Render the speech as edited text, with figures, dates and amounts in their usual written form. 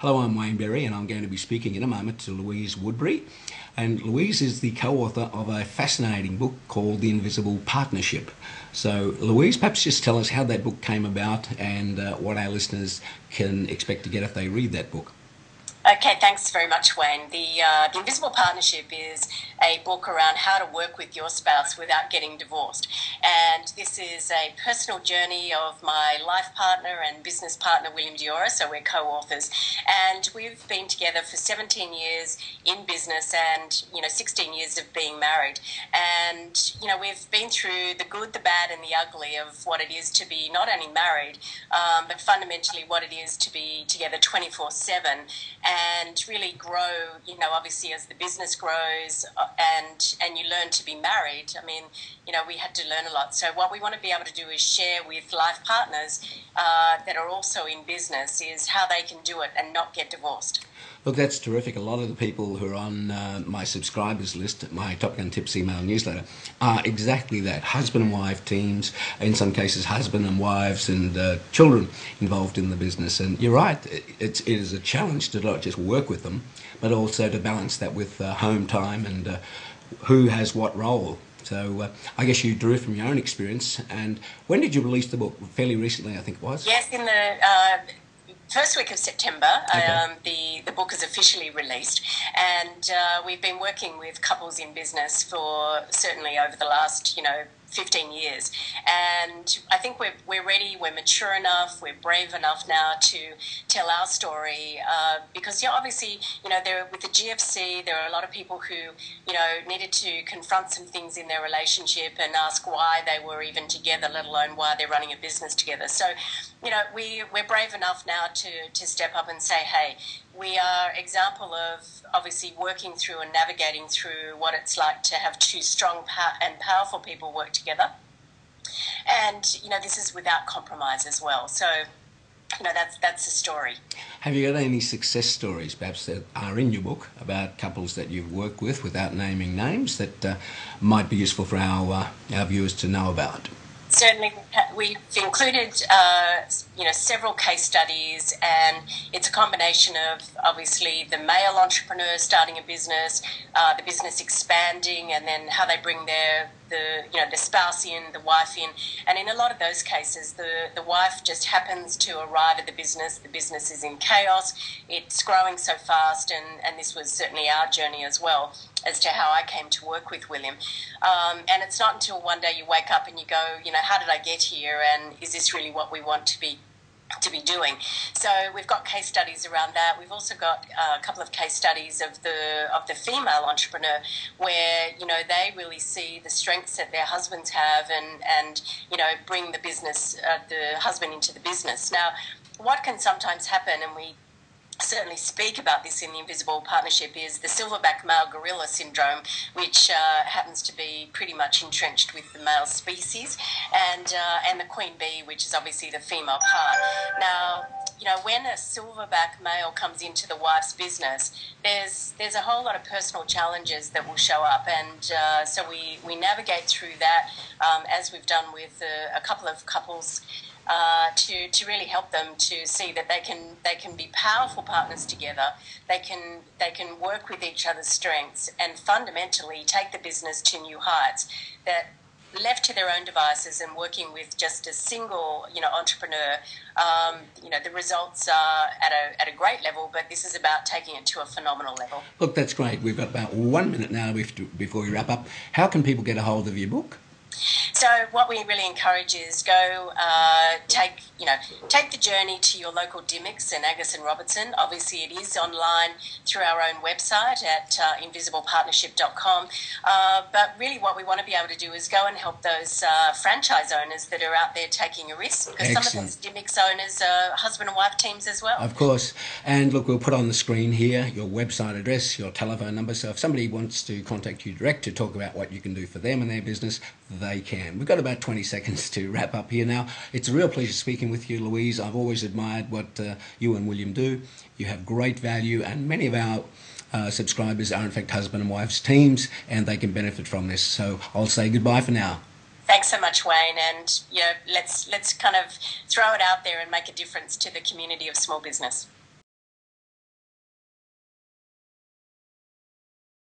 Hello, I'm Wayne Berry, and I'm going to be speaking in a moment to Louise Woodbury. And Louise is the co-author of a fascinating book called The Invisible Partnership. So, Louise, perhaps just tell us how that book came about and what our listeners can expect to get if they read that book. Okay, thanks very much, Wayne. The Invisible Partnership is a book around how to work with your spouse without getting divorced. And this is a personal journey of my life partner and business partner, William Diora, so we're co-authors. And we've been together for 17 years in business and, 16 years of being married. And, we've been through the good, the bad and the ugly of what it is to be not only married, but fundamentally what it is to be together 24/7. And really grow, obviously as the business grows and you learn to be married. I mean, we had to learn a lot. So what we want to be able to do is share with life partners that are also in business is how they can do it and not get divorced. Look, that's terrific. A lot of the people who are on my subscribers list, my Top Gun Tips email newsletter, are exactly that. Husband and wife teams, in some cases husband and wives and children involved in the business. And you're right, it is a challenge to not just work with them, but also to balance that with home time and who has what role. So I guess you drew from your own experience. And when did you release the book? Fairly recently, I think it was. Yes, in the first week of September. Okay. The book is officially released, and we've been working with couples in business for certainly over the last 15 years, and I think we're ready, we're mature enough, we're brave enough now to tell our story, because obviously there with the GFC there are a lot of people who needed to confront some things in their relationship and ask why they were even together, let alone why they're running a business together. So we're brave enough now to step up and say, hey, we are example of obviously working through and navigating through what it's like to have two strong and powerful people work together. And, this is without compromise as well. So, that's the story. Have you got any success stories, perhaps, that are in your book about couples that you've worked with without naming names that might be useful for our viewers to know about? Certainly, we've included, several case studies, and it's a combination of obviously the male entrepreneur starting a business, the business expanding, and then how they bring the spouse in, the wife in, and in a lot of those cases, the wife just happens to arrive at the business is in chaos, it's growing so fast, and this was certainly our journey as well as to how I came to work with William. And it's not until one day you wake up and you go, how did I get here, and is this really what we want to be doing? So we've got case studies around that. We've also got a couple of case studies of the female entrepreneur where they really see the strengths that their husbands have and bring the business, the husband into the business. Now, what can sometimes happen, and we certainly speak about this in the Invisible Partnership, is the silverback male gorilla syndrome, which happens to be pretty much entrenched with the male species, and the queen bee, which is obviously the female part. Now, when a silverback male comes into the wife's business, there's a whole lot of personal challenges that will show up, and so we navigate through that as we've done with a couple of couples. To really help them to see that they can be powerful partners together. They can work with each other's strengths and fundamentally take the business to new heights. That left to their own devices and working with just a single entrepreneur, the results are at a great level, but this is about taking it to a phenomenal level. Look, that's great. We've got about 1 minute now before we wrap up. How can people get a hold of your book? So what we really encourage is go take the journey to your local Dymocks and Angus and Robertson. Obviously, it is online through our own website at invisiblepartnership.com. But really what we want to be able to do is go and help those franchise owners that are out there taking a risk, because Excellent. Some of those Dymocks owners are husband and wife teams as well. Of course. And look, we'll put on the screen here your website address, your telephone number, so if somebody wants to contact you direct to talk about what you can do for them and their business, they can. We've got about 20 seconds to wrap up here now. It's a real pleasure speaking with you, Louise. I've always admired what you and William do. You have great value, and many of our subscribers are in fact husband and wives teams, and they can benefit from this. So I'll say goodbye for now. Thanks so much, Wayne, and let's kind of throw it out there and make a difference to the community of small business.